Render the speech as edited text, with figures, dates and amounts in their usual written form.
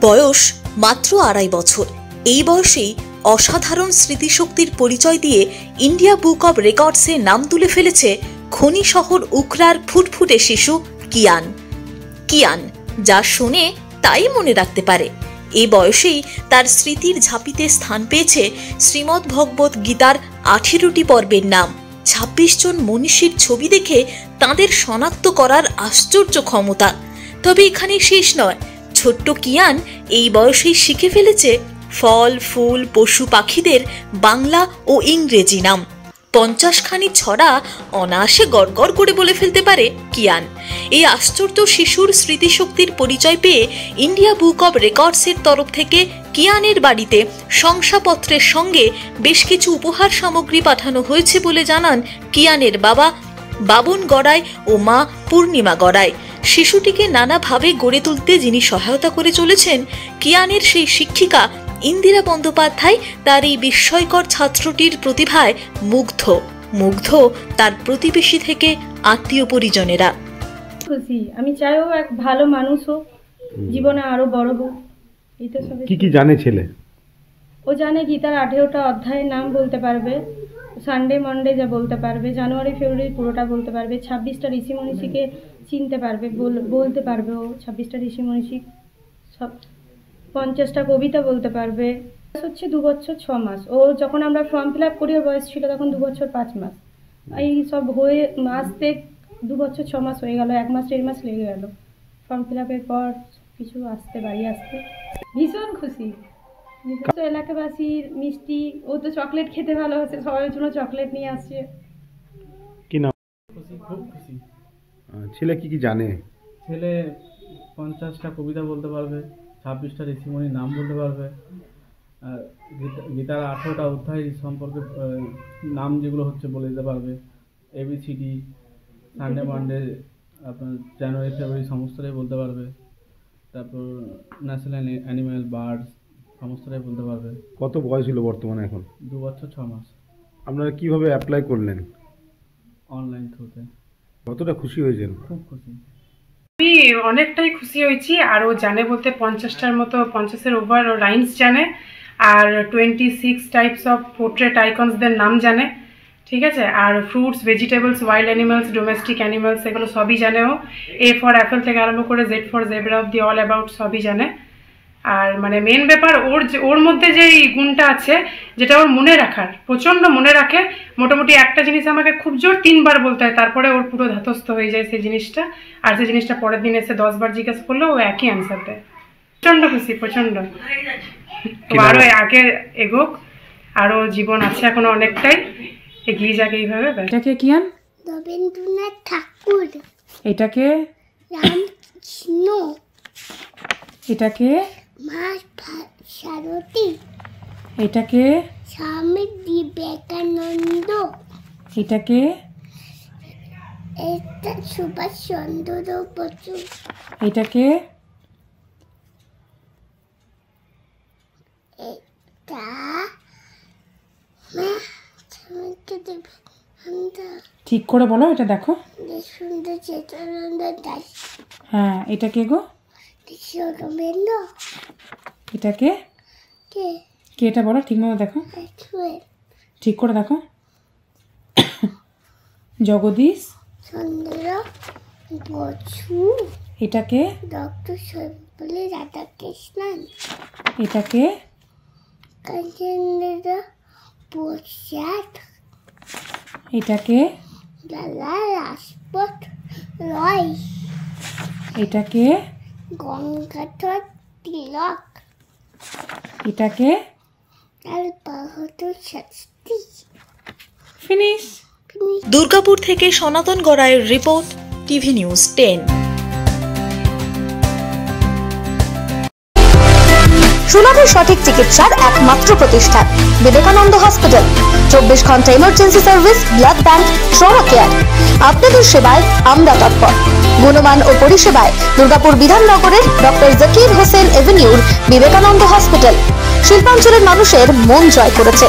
বয়স মাত্র 2.5 বছর। এই বয়সেই অসাধারণ স্মৃতিশক্তির পরিচয় দিয়ে ইন্ডিয়া বুক অব রেকর্ডসে নাম তুলে ফেলেছে খনি শহর উখরার ফুটফুটে শিশু কিয়ান। কিয়ান যা শোনে তাই মনে রাখতে পারে। এই বয়সেই তার স্মৃতির ঝাঁপিতে স্থান পেয়েছে শ্রীমদ্ ভগবত গীতার 18টি পর্বের নাম। 26 জন মনীষীর ছবি দেখে তাদের শনাক্ত করার আশ্চর্য ক্ষমতা। তবে এখানে শেষ নয়, ছোট্ট কিয়ান এই বয়সেই শিখে ফেলেছে ফল, ফুল, পশু পাখিদের বাংলা ও ইংরেজি নাম। 50খানি ছড়া অনায়াসে গড়গড় করে বলে ফেলতে পারে কিয়ান। এই আশ্চর্য শিশুর স্মৃতিশক্তির পরিচয় পেয়ে ইন্ডিয়া বুক অব রেকর্ডসের তরফ থেকে কিয়ানের বাড়িতে শংসাপত্রের সঙ্গে বেশ কিছু উপহার সামগ্রী পাঠানো হয়েছে বলে জানান কিয়ানের বাবা বাবন গড়াই ও মা পূর্ণিমা গড়াই। শিশুটিকে নানাভাবে গড়ে তুলতে যিনি সহায়তা করে চলেছেন, কিয়ানের সেই শিক্ষিকা ইন্দিরা বন্দ্যোপাধ্যায় তার এই বিস্ময়কর ছাত্রটির প্রতিভায় মুগ্ধ তার প্রতিবেশী থেকে আত্মীয় পরিজনেরা। খুশি, আমি চাইও এক ভালো মানুষ হোক, জীবনে আরো বড় হোক। কি কি জানে ছেলে? ও জানে গীতার 18টা অধ্যায়ের নাম বলতে পারবে, সানডে মন্ডে যা বলতে পারবে, জানুয়ারি ফেব্রুয়ারি পুরোটা বলতে পারবে, 26টা ঋষি মনীষীকে চিনতে পারবে, বলতে পারবে ও 26টা ঋষি মনীষী, সব 50টা কবিতা বলতে পারবে। হচ্ছে 2 বছর 6 মাস। ও যখন আমরা ফর্ম ফিল আপ করি ওর বয়স ছিল তখন 2 বছর 5 মাস। এই সব হয়ে আসতে 2 বছর 6 মাস হয়ে গেল, 1 মাস 1.5 মাস লেগে গেল ফর্ম ফিল আপের পর কিছু বাড়ি আসতে। ভীষণ খুশি। তো এলাকাবাসীর মিষ্টি, ও তো চকলেট খেতে ভালোবাসে, সবার জন্য চকলেট নিয়ে আসছে। কি নাম? খুশি, খুব খুশি। ছেলে কি কি জানে? ছেলে 50টা কবিতা বলতে পারবে, 26টা ঋষিমণির নাম বলতে পারবে, আর গীতার 18টা অধ্যায় সম্পর্কে নাম যেগুলো হচ্ছে বলে দিতে পারবে, ABCD, সানডে মানডে, আপনার জানুয়ারি ফেব্রুয়ারি সমস্তটাই বলতে পারবে, তারপর ন্যাশনাল অ্যানিম্যাল বার্ডস সমস্তটাই বলতে পারবে। কত বয়স হলো বর্তমানে এখন? 2 বছর 6 মাস। আপনারা কিভাবে অ্যাপ্লাই করলেন? অনলাইন থ্রুতে। কতটা খুশি হয়েছেন? খুব খুশি। আমি অনেকটাই খুশি হয়েছি। আর ও জানে বলতে 50টার মতো, 50-এর ওভার ও লাইন্স জানে, আর 26 টাইপস অফ পোর্ট্রেট আইকনসদের নাম জানে, ঠিক আছে। আর fruits, vegetables, wild animals, domestic animals এগুলো সবই জানে ও। A ফর অ্যাপেল থেকে আরম্ভ করে Z ফর জেব্রা অব্দি অল অ্যাবাউট সবই জানে। আর মানে মেন ব্যাপার ওর মধ্যে যে গুণটা আছে, যেটা ওর মনে রাখার, প্রচণ্ড মনে রাখে। মোটামুটি একটা জিনিস আমাকে খুব জোর 3 বার বলতে হয়, তারপরে ওর পুরো ধাতস্থ হয়ে যায় সেই জিনিসটা। আর সেই জিনিসটা পরের দিন এসে 10 বার জিজ্ঞাসা করলেও ও একই অ্যান্সার দেয়। প্রচণ্ড খুশি, প্রচণ্ড। আরও আগে এগোক, আরও জীবন আছে এখনো অনেকটাই, এগিয়ে যাক এইভাবে। এটাকে কিয়ান? রবীন্দ্রনাথ ঠাকুর। এটাকে রামকৃষ্ণ। এটাকে মা সারথী। এটাকে স্বামী বিবেকানন্দ। এটাকে এটা সুভাষ চন্দ্র বসু। এটাকে এটা ঠিক করে বলো, এটা দেখো। সুন্দর চেতনানন্দ দাস। হ্যাঁ, এটাকে গো? রবীন্দ্র। এটাকে কে? কে এটা বলো, ঠিক মতো দেখো, ঠিক করে দেখো। জগদীশ চন্দ্র বসু। এটাকে ডক্টর সর্বপল্লী রাধাকৃষ্ণন। এটাকে কাজেন্দ্র প্রসাদ। এটাকে লালা লাজপত রায়। এটাকে গঙ্গাধর তিলক। এটাকে লাল বাহাদুর শাস্ত্রী। ফিনিশ। দুর্গাপুর থেকে সনাতন গড়াইয়ের রিপোর্ট, টিভি নিউজ 10। সুলভের সঠিক চিকিৎসার একমাত্র প্রতিষ্ঠান বিবেকানন্দ হসপিটাল। 24 ঘন্টা emergency service, blood bank, trauma care. আপনাদের সেবায় আমরা তৎপর। গুণমান ও পরিষেবায় দুর্গাপুর বিধাননগরের ডক্টর জাকির হোসেন এভিনিউর বিবেকানন্দ হসপিটাল শিল্পাঞ্চলের মানুষের মন জয় করেছে।